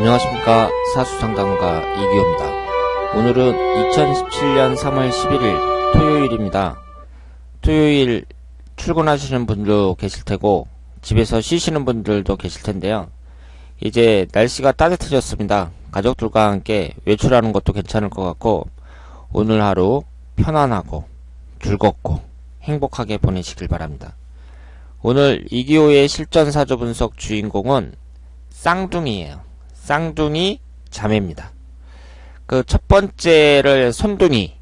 안녕하십니까. 사수상담가 이기호입니다. 오늘은 2017년 3월 11일 토요일입니다. 토요일 출근하시는 분도 계실 테고 집에서 쉬시는 분들도 계실 텐데요. 이제 날씨가 따뜻해졌습니다. 가족들과 함께 외출하는 것도 괜찮을 것 같고 오늘 하루 편안하고 즐겁고 행복하게 보내시길 바랍니다. 오늘 이기호의 실전사주 분석 주인공은 쌍둥이에요. 쌍둥이 자매입니다. 그 첫 번째를 손둥이,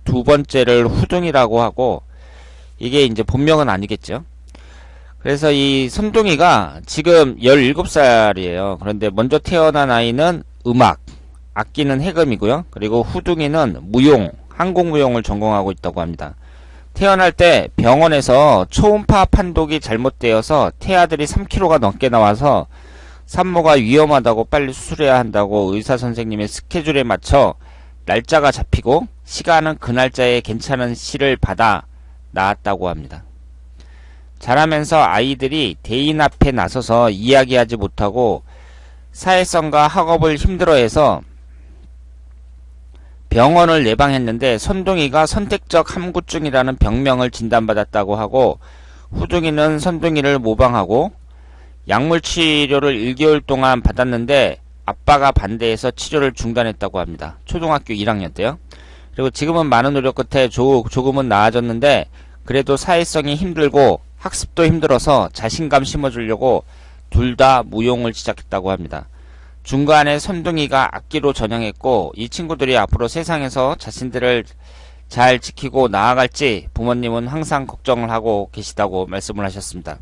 두 번째를 후둥이라고 하고 이게 이제 본명은 아니겠죠. 그래서 이 손둥이가 지금 17살이에요. 그런데 먼저 태어난 아이는 음악, 악기는 해금이고요. 그리고 후둥이는 무용, 항공무용을 전공하고 있다고 합니다. 태어날 때 병원에서 초음파 판독이 잘못되어서 태아들이 3kg가 넘게 나와서 산모가 위험하다고 빨리 수술해야 한다고 의사선생님의 스케줄에 맞춰 날짜가 잡히고 시간은 그 날짜에 괜찮은 시를 받아 낳았다고 합니다. 자라면서 아이들이 대인 앞에 나서서 이야기하지 못하고 사회성과 학업을 힘들어해서 병원을 예방했는데 손둥이가 선택적 함구증이라는 병명을 진단받았다고 하고 후둥이는 손둥이를 모방하고 약물 치료를 1개월 동안 받았는데 아빠가 반대해서 치료를 중단했다고 합니다. 초등학교 1학년 때요. 그리고 지금은 많은 노력 끝에 조금은 나아졌는데 그래도 사회성이 힘들고 학습도 힘들어서 자신감 심어주려고 둘 다 무용을 시작했다고 합니다. 중간에 손둥이가 악기로 전향했고 이 친구들이 앞으로 세상에서 자신들을 잘 지키고 나아갈지 부모님은 항상 걱정을 하고 계시다고 말씀을 하셨습니다.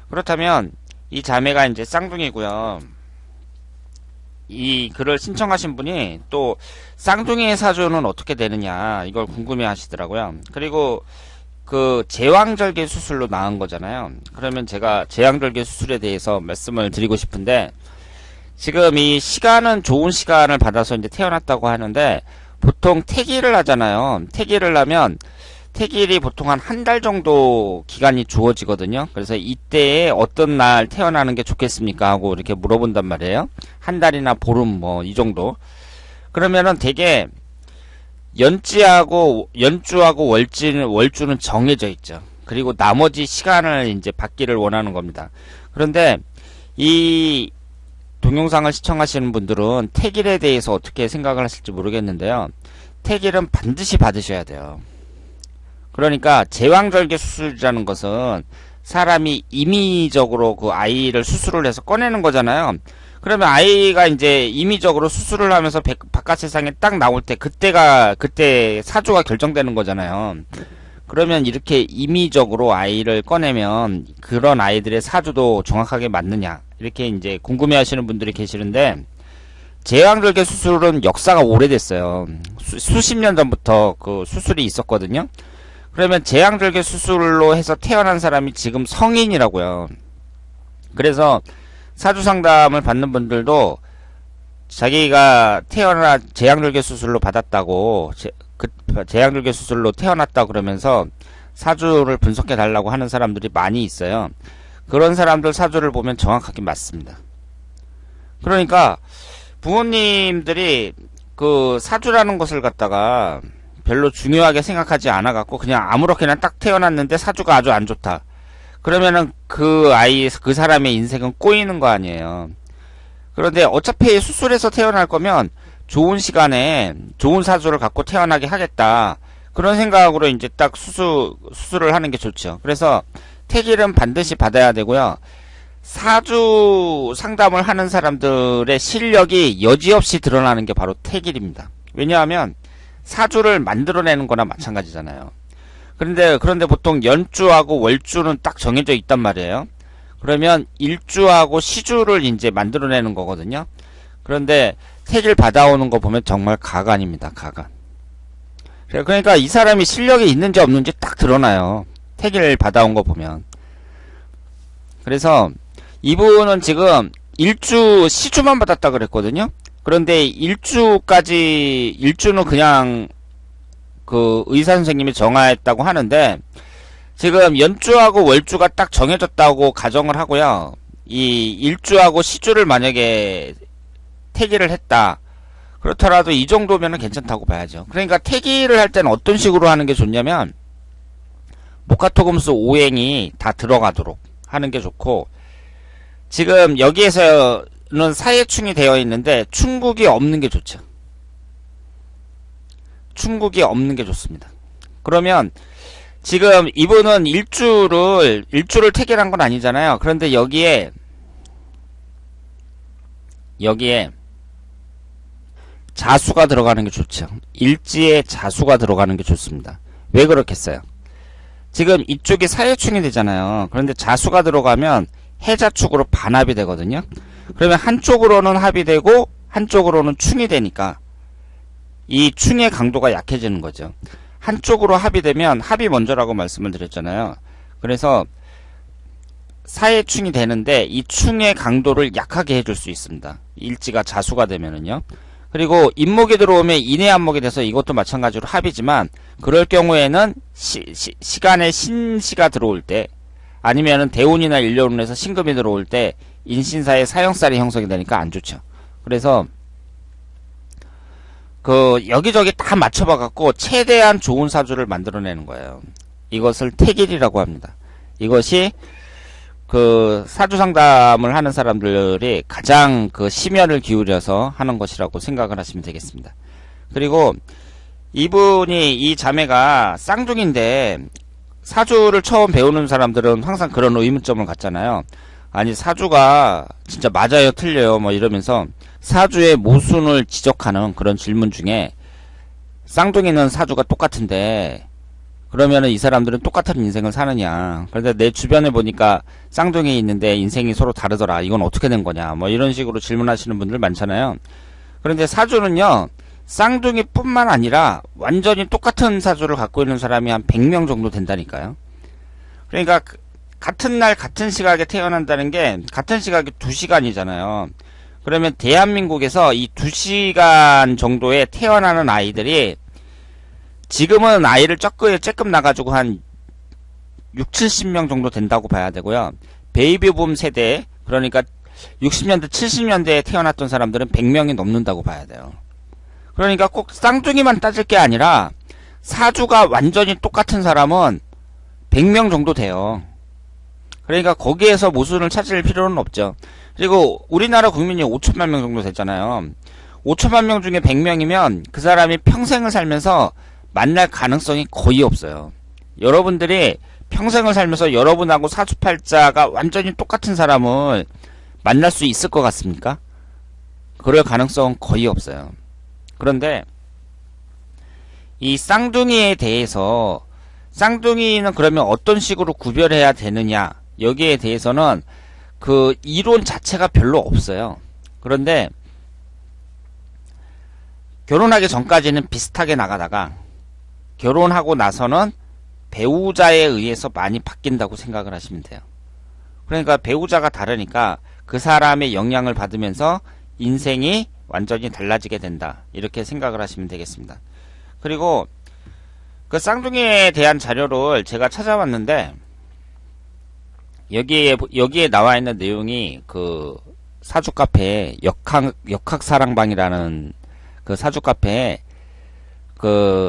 그렇다면 이 자매가 이제 쌍둥이고요. 이 글을 신청하신 분이 또 쌍둥이의 사주는 어떻게 되느냐 이걸 궁금해 하시더라고요. 그리고 그 제왕절개 수술로 낳은 거잖아요. 그러면 제가 제왕절개 수술에 대해서 말씀을 드리고 싶은데 지금 이 시간은 좋은 시간을 받아서 이제 태어났다고 하는데 보통 태기를 하잖아요. 태기를 하면 태기일이 보통 한 달 정도 기간이 주어지거든요. 그래서 이때에 어떤 날 태어나는 게 좋겠습니까? 하고 이렇게 물어본단 말이에요. 한 달이나 보름 뭐 이 정도. 그러면은 되게 연주하고 월주는 정해져 있죠. 그리고 나머지 시간을 이제 받기를 원하는 겁니다. 그런데 이 동영상을 시청하시는 분들은 태길에 대해서 어떻게 생각을 하실지 모르겠는데요. 태길은 반드시 받으셔야 돼요. 그러니까 제왕절개 수술이라는 것은 사람이 임의적으로 그 아이를 수술을 해서 꺼내는 거잖아요. 그러면 아이가 이제 임의적으로 수술을 하면서 바깥 세상에 딱 나올 때 그때 사주가 결정되는 거잖아요. 그러면 이렇게 임의적으로 아이를 꺼내면 그런 아이들의 사주도 정확하게 맞느냐 이렇게 이제 궁금해 하시는 분들이 계시는데 제왕절개 수술은 역사가 오래됐어요. 수십 년 전부터 그 수술이 있었거든요. 그러면 제왕절개 수술로 해서 태어난 사람이 지금 성인이라고요. 그래서 사주상담을 받는 분들도 자기가 제왕절개 수술로 받았다고 제왕절개 수술로 태어났다 그러면서 사주를 분석해 달라고 하는 사람들이 많이 있어요. 그런 사람들 사주를 보면 정확하게 맞습니다. 그러니까 부모님들이 그 사주라는 것을 갖다가 별로 중요하게 생각하지 않아 갖고 그냥 아무렇게나 딱 태어났는데 사주가 아주 안 좋다. 그러면은 그 사람의 인생은 꼬이는 거 아니에요. 그런데 어차피 수술해서 태어날 거면 좋은 시간에 좋은 사주를 갖고 태어나게 하겠다. 그런 생각으로 이제 딱 수술을 하는 게 좋죠. 그래서 태길은 반드시 받아야 되고요. 사주 상담을 하는 사람들의 실력이 여지없이 드러나는 게 바로 태길입니다. 왜냐하면 사주를 만들어내는 거나 마찬가지잖아요. 그런데 보통 연주하고 월주는 딱 정해져 있단 말이에요. 그러면 일주하고 시주를 이제 만들어내는 거거든요. 그런데 태길 받아오는 거 보면 정말 가관입니다. 가관. 그러니까 이 사람이 실력이 있는지 없는지 딱 드러나요. 태길 받아온 거 보면. 그래서 이분은 지금 시주만 받았다 그랬거든요. 그런데 일주는 그냥 그 의사 선생님이 정했다고 하는데 지금 연주하고 월주가 딱 정해졌다고 가정을 하고요. 이 일주하고 시주를 만약에 태기를 했다. 그렇더라도 이 정도면은 괜찮다고 봐야죠. 그러니까 태기를 할 때는 어떤 식으로 하는 게 좋냐면 목화토금수 오행이 다 들어가도록 하는 게 좋고, 지금 여기에서는 사해충이 되어 있는데 충국이 없는 게 좋죠. 충국이 없는 게 좋습니다. 그러면 지금 이분은 일주를 태기한 건 아니잖아요. 그런데 여기에 자수가 들어가는 게 좋죠. 일지에 자수가 들어가는 게 좋습니다. 왜 그렇겠어요? 지금 이쪽이 사해충이 되잖아요. 그런데 자수가 들어가면 해자축으로 반합이 되거든요. 그러면 한쪽으로는 합이 되고 한쪽으로는 충이 되니까 이 충의 강도가 약해지는 거죠. 한쪽으로 합이 되면 합이 먼저라고 말씀을 드렸잖아요. 그래서 사해충이 되는데 이 충의 강도를 약하게 해줄 수 있습니다. 일지가 자수가 되면은요. 그리고 인목이 들어오면 인해한목이 돼서 이것도 마찬가지로 합이지만, 그럴 경우에는 시간에 신시가 들어올 때, 아니면은 대운이나 일려운에서 신금이 들어올 때 인신사의 사형살이 형성이 되니까 안 좋죠. 그래서 여기저기 다 맞춰봐 갖고 최대한 좋은 사주를 만들어내는 거예요. 이것을 태길이라고 합니다. 이것이 사주 상담을 하는 사람들이 가장 심혈을 기울여서 하는 것이라고 생각을 하시면 되겠습니다. 그리고 이 자매가 쌍둥이인데, 사주를 처음 배우는 사람들은 항상 그런 의문점을 갖잖아요. 아니, 사주가 진짜 맞아요, 틀려요, 뭐 이러면서 사주의 모순을 지적하는 그런 질문 중에, 쌍둥이는 사주가 똑같은데 그러면은 이 사람들은 똑같은 인생을 사느냐. 그런데 내 주변에 보니까 쌍둥이 있는데 인생이 서로 다르더라. 이건 어떻게 된 거냐. 뭐 이런 식으로 질문하시는 분들 많잖아요. 그런데 사주는요, 쌍둥이뿐만 아니라 완전히 똑같은 사주를 갖고 있는 사람이 한 100명 정도 된다니까요. 그러니까 같은 날 같은 시각에 태어난다는 게, 같은 시각이 2시간이잖아요. 그러면 대한민국에서 이 2시간 정도에 태어나는 아이들이, 지금은 아이를 조금 나가지고 한 6, 70명 정도 된다고 봐야 되고요. 베이비붐 세대, 그러니까 60년대, 70년대에 태어났던 사람들은 100명이 넘는다고 봐야 돼요. 그러니까 꼭 쌍둥이만 따질 게 아니라 사주가 완전히 똑같은 사람은 100명 정도 돼요. 그러니까 거기에서 모순을 찾을 필요는 없죠. 그리고 우리나라 국민이 5천만 명 정도 됐잖아요. 5천만 명 중에 100명이면 그 사람이 평생을 살면서 만날 가능성이 거의 없어요. 여러분들이 평생을 살면서 여러분하고 사주팔자가 완전히 똑같은 사람을 만날 수 있을 것 같습니까? 그럴 가능성은 거의 없어요. 그런데 이 쌍둥이에 대해서, 쌍둥이는 그러면 어떤 식으로 구별해야 되느냐, 여기에 대해서는 이론 자체가 별로 없어요. 그런데 결혼하기 전까지는 비슷하게 나가다가 결혼하고 나서는 배우자에 의해서 많이 바뀐다고 생각을 하시면 돼요. 그러니까 배우자가 다르니까 그 사람의 영향을 받으면서 인생이 완전히 달라지게 된다, 이렇게 생각을 하시면 되겠습니다. 그리고 그 쌍둥이에 대한 자료를 제가 찾아봤는데, 여기에 나와 있는 내용이 사주 카페에 역학사랑방이라는 사주 카페에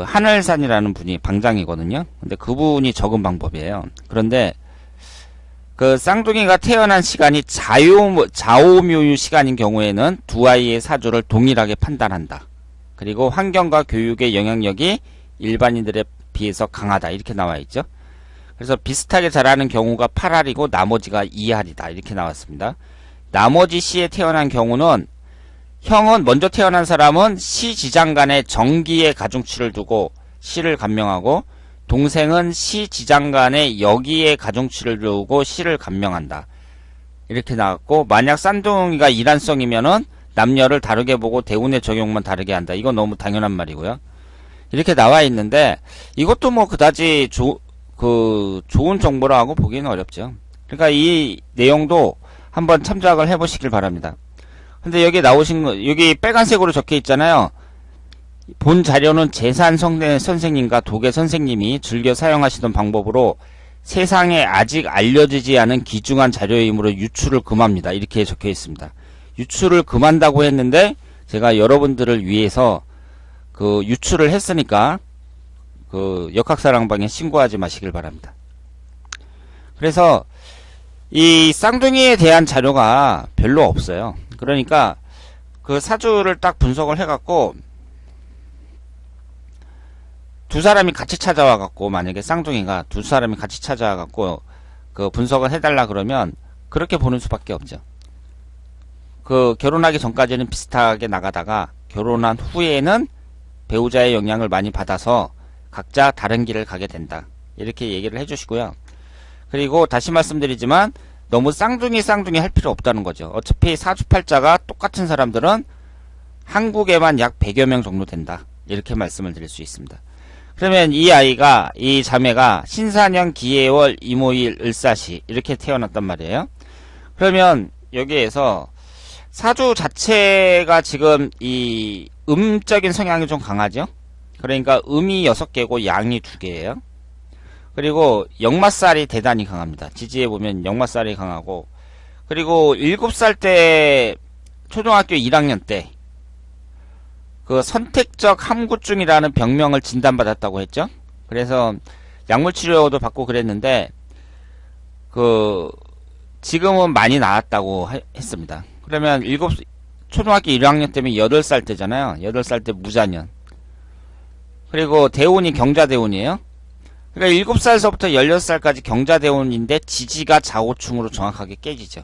하늘산이라는 분이 방장이거든요. 근데 그분이 적은 방법이에요. 그런데 쌍둥이가 태어난 시간이 자오묘유 시간인 경우에는 두 아이의 사주를 동일하게 판단한다. 그리고 환경과 교육의 영향력이 일반인들에 비해서 강하다, 이렇게 나와 있죠. 그래서 비슷하게 자라는 경우가 8알이고 나머지가 2알이다, 이렇게 나왔습니다. 나머지 시에 태어난 경우는, 형은 먼저 태어난 사람은 시 지장간에 정기의 가중치를 두고 시를 간명하고, 동생은 시 지장간에 여기에 가중치를 두고 시를 간명한다, 이렇게 나왔고, 만약 쌍둥이가 일환성이면은 남녀를 다르게 보고 대운의 적용만 다르게 한다. 이건 너무 당연한 말이고요. 이렇게 나와 있는데 이것도 뭐 그다지 좋은 정보라고 보기는 어렵죠. 그러니까 이 내용도 한번 참작을 해보시길 바랍니다. 근데 여기 나오신 거, 여기 빨간색으로 적혀 있잖아요. 본 자료는 재산 선생님과 도계 선생님이 즐겨 사용하시던 방법으로 세상에 아직 알려지지 않은 귀중한 자료이므로 유출을 금합니다. 이렇게 적혀 있습니다. 유출을 금한다고 했는데 제가 여러분들을 위해서 그 유출을 했으니까 그 역학사랑방에 신고하지 마시길 바랍니다. 그래서 이 쌍둥이에 대한 자료가 별로 없어요. 그러니까 그 사주를 딱 분석을 해갖고 두 사람이 같이 찾아와갖고 만약에 쌍둥이가 두 사람이 같이 찾아와갖고 그 분석을 해달라 그러면 그렇게 보는 수밖에 없죠. 그 결혼하기 전까지는 비슷하게 나가다가 결혼한 후에는 배우자의 영향을 많이 받아서 각자 다른 길을 가게 된다. 이렇게 얘기를 해주시고요. 그리고 다시 말씀드리지만 너무 쌍둥이 할 필요 없다는 거죠. 어차피 사주팔자가 똑같은 사람들은 한국에만 약 100여 명 정도 된다. 이렇게 말씀을 드릴 수 있습니다. 그러면 이 아이가, 이 자매가 신사년 기해월 이모일 을사시 이렇게 태어났단 말이에요. 그러면 여기에서 사주 자체가 지금 이 음적인 성향이 좀 강하죠. 그러니까 음이 6개고 양이 2개예요. 그리고 역마살이 대단히 강합니다. 지지에 보면 역마살이 강하고, 그리고 7살 때 초등학교 1학년 때 그 선택적 함구증이라는 병명을 진단받았다고 했죠. 그래서 약물치료도 받고 그랬는데 그 지금은 많이 나았다고 했습니다. 그러면 초등학교 1학년 때면 8살 때잖아요. 8살 때 무자년. 그리고 대운이 경자대운이에요. 그러니까 7살서부터 16살까지 경자대운인데 지지가 좌우충으로 정확하게 깨지죠.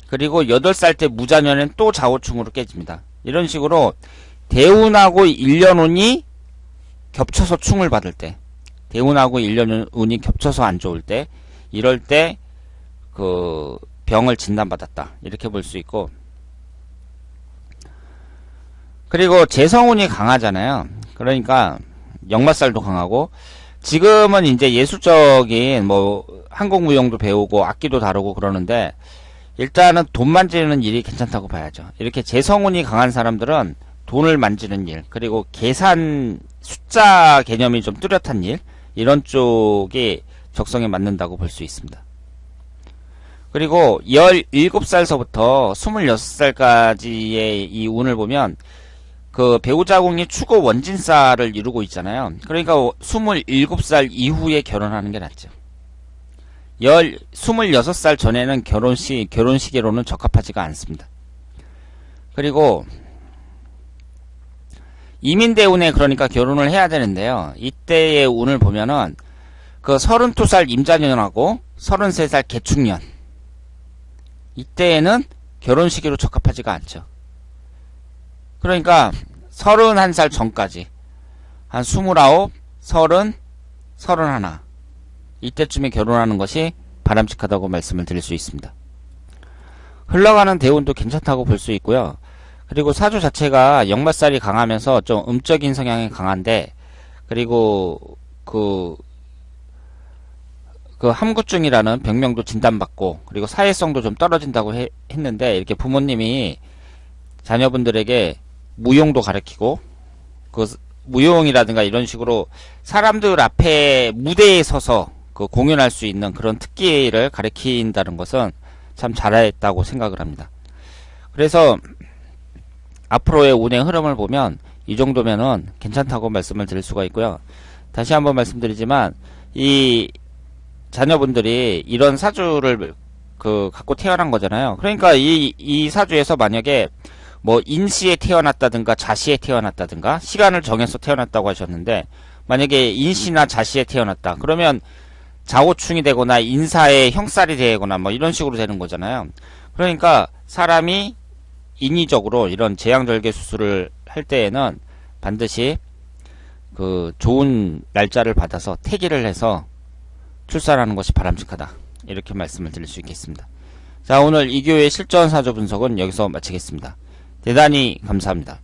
그리고 8살 때 무자년엔 또 좌우충으로 깨집니다. 이런 식으로 대운하고 일년운이 겹쳐서 충을 받을 때, 대운하고 일년운이 겹쳐서 안 좋을 때, 이럴 때 그 병을 진단받았다. 이렇게 볼 수 있고, 그리고 재성운이 강하잖아요. 그러니까 역마살도 강하고, 지금은 이제 예술적인 뭐 한국무용도 배우고 악기도 다루고 그러는데 일단은 돈 만지는 일이 괜찮다고 봐야죠. 이렇게 재성운이 강한 사람들은 돈을 만지는 일, 그리고 계산 숫자 개념이 좀 뚜렷한 일, 이런 쪽이 적성에 맞는다고 볼 수 있습니다. 그리고 17살서부터 26살까지의 이 운을 보면 그 배우자궁이 추고 원진사를 이루고 있잖아요. 그러니까 27살 이후에 결혼하는 게 낫죠. 26살 전에는 결혼시기로는 적합하지가 않습니다. 그리고 이민대운에 그러니까 결혼을 해야 되는데요. 이때의 운을 보면은 그 32살 임자년하고 33살 개축년, 이때에는 결혼 시기로 적합하지가 않죠. 그러니까 31살 전까지 한 29, 30, 31 이때쯤에 결혼하는 것이 바람직하다고 말씀을 드릴 수 있습니다. 흘러가는 대운도 괜찮다고 볼 수 있고요. 그리고 사주 자체가 역마살이 강하면서 좀 음적인 성향이 강한데, 그리고 그 함구증이라는 병명도 진단받고, 그리고 사회성도 좀 떨어진다고 했는데, 이렇게 부모님이 자녀분들에게 무용도 가르치고, 그 무용이라든가 이런 식으로 사람들 앞에 무대에 서서 그 공연할 수 있는 그런 특기를 가르친다는 것은 참 잘했다고 생각을 합니다. 그래서 앞으로의 운의 흐름을 보면 이 정도면은 괜찮다고 말씀을 드릴 수가 있고요. 다시 한번 말씀드리지만 이 자녀분들이 이런 사주를 갖고 태어난 거잖아요. 그러니까 이 사주에서 만약에 뭐 인시에 태어났다든가 자시에 태어났다든가 시간을 정해서 태어났다고 하셨는데, 만약에 인시나 자시에 태어났다 그러면 자오충이 되거나 인사에 형살이 되거나 뭐 이런 식으로 되는 거잖아요. 그러니까 사람이 인위적으로 이런 제왕절개 수술을 할 때에는 반드시 그 좋은 날짜를 받아서 태기를 해서 출산하는 것이 바람직하다. 이렇게 말씀을 드릴 수 있겠습니다. 자, 오늘 이교의 실전 사주 분석은 여기서 마치겠습니다. 대단히 감사합니다.